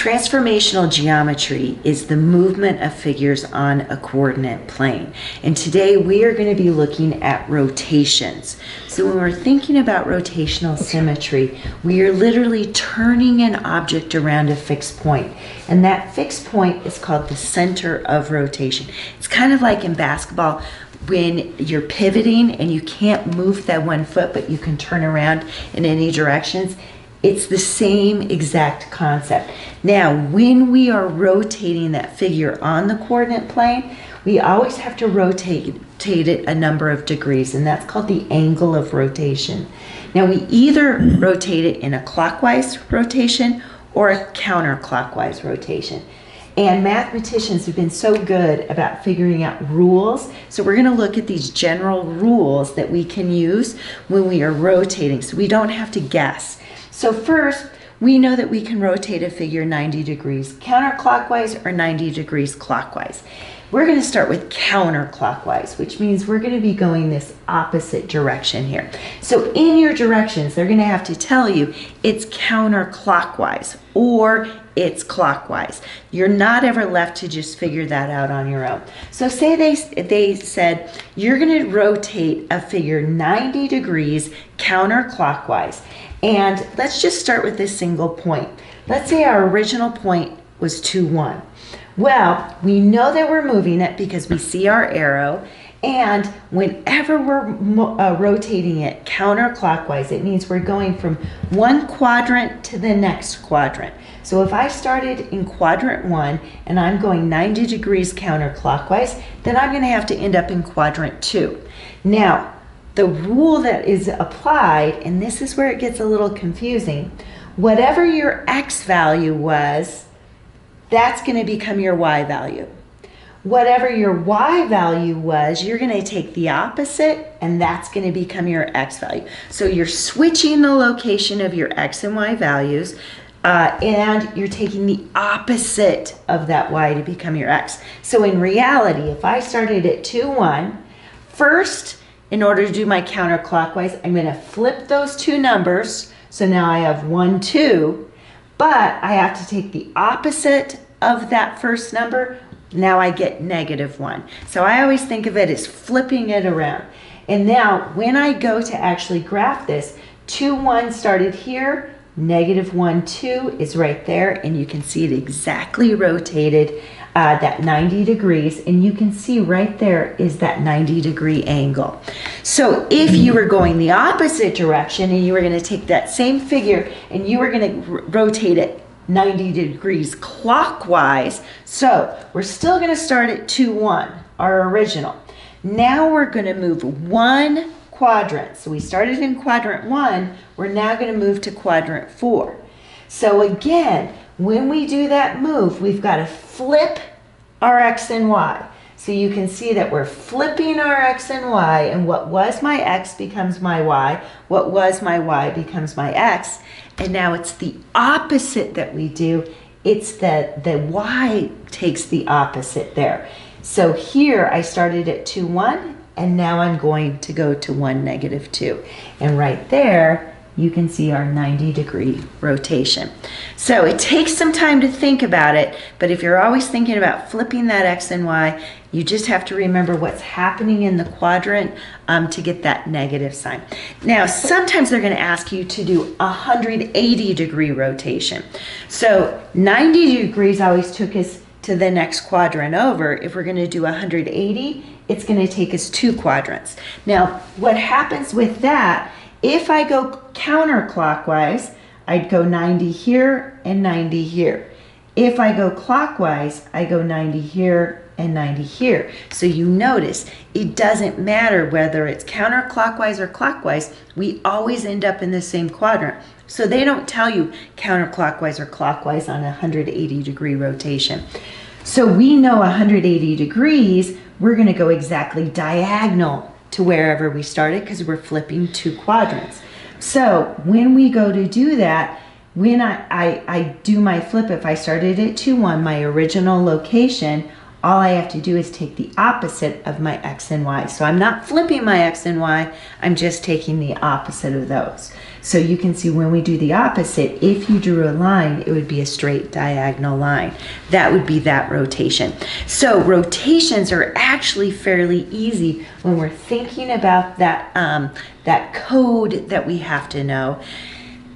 Transformational geometry is the movement of figures on a coordinate plane. And today we are going to be looking at rotations. So when we're thinking about rotational symmetry, we are literally turning an object around a fixed point. And that fixed point is called the center of rotation. It's kind of like in basketball when you're pivoting and you can't move that one foot, but you can turn around in any directions. It's the same exact concept. Now, when we are rotating that figure on the coordinate plane, we always have to rotate it a number of degrees, and that's called the angle of rotation. Now, we either rotate it in a clockwise rotation or a counterclockwise rotation. And mathematicians have been so good about figuring out rules. So we're going to look at these general rules that we can use when we are rotating, so we don't have to guess. So first, we know that we can rotate a figure 90 degrees counterclockwise or 90 degrees clockwise. We're going to start with counterclockwise, which means we're going to be going this opposite direction here. So in your directions, they're going to have to tell you it's counterclockwise or it's clockwise. You're not ever left to just figure that out on your own. So say they said you're going to rotate a figure 90 degrees counterclockwise. And let's just start with this single point. Let's say our original point was 2, 1. Well, we know that we're moving it because we see our arrow, and whenever we're rotating it counterclockwise, it means we're going from one quadrant to the next quadrant. So if I started in quadrant 1 and I'm going 90 degrees counterclockwise, then I'm going to have to end up in quadrant 2. Now, the rule that is applied, and this is where it gets a little confusing, whatever your x value was, that's going to become your y value. Whatever your y value was, you're going to take the opposite, and that's going to become your x value. So you're switching the location of your x and y values, and you're taking the opposite of that y to become your x. So in reality, if I started at 2, 1, first, in order to do my counterclockwise, I'm going to flip those two numbers. So now I have 1, 2, but I have to take the opposite of that first number. Now I get -1. So I always think of it as flipping it around. And now when I go to actually graph this, 2, 1 started here, -1, 2 is right there, and you can see it exactly rotated that 90 degrees, and you can see right there is that 90-degree angle. So if you were going the opposite direction and you were going to take that same figure and you were going to rotate it 90 degrees clockwise, so we're still going to start at 2, 1, our original. Now we're going to move one quadrant. So we started in quadrant 1, we're now going to move to quadrant 4. So again, when we do that move, we've got to flip our x and y. So you can see that we're flipping our x and y, and what was my x becomes my y, what was my y becomes my x, and now it's the opposite that we do. It's that the y takes the opposite there. So here I started at 2, 1, and now I'm going to go to 1, -2. And right there, you can see our 90-degree rotation. So it takes some time to think about it, but if you're always thinking about flipping that x and y, you just have to remember what's happening in the quadrant to get that negative sign. Now, sometimes they're going to ask you to do a 180-degree rotation. So 90 degrees always took us to the next quadrant over. If we're going to do 180, it's going to take us 2 quadrants. Now, what happens with that, if I go counterclockwise, I'd go 90 here and 90 here. If I go clockwise, I go 90 here and 90 here. So you notice it doesn't matter whether it's counterclockwise or clockwise, we always end up in the same quadrant. So they don't tell you counterclockwise or clockwise on a 180-degree rotation. So we know 180 degrees, we're going to go exactly diagonal to wherever we started because we're flipping 2 quadrants. So when we go to do that, when I do my flip, if I started at 2, 1, my original location, all I have to do is take the opposite of my x and y. So I'm not flipping my x and y, I'm just taking the opposite of those. So you can see when we do the opposite, if you drew a line, it would be a straight diagonal line. That would be that rotation. So rotations are actually fairly easy when we're thinking about that, that code that we have to know.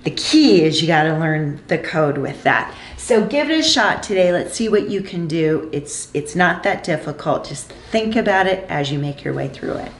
The key is you got to learn the code with that. So give it a shot today. Let's see what you can do. It's not that difficult. Just think about it as you make your way through it.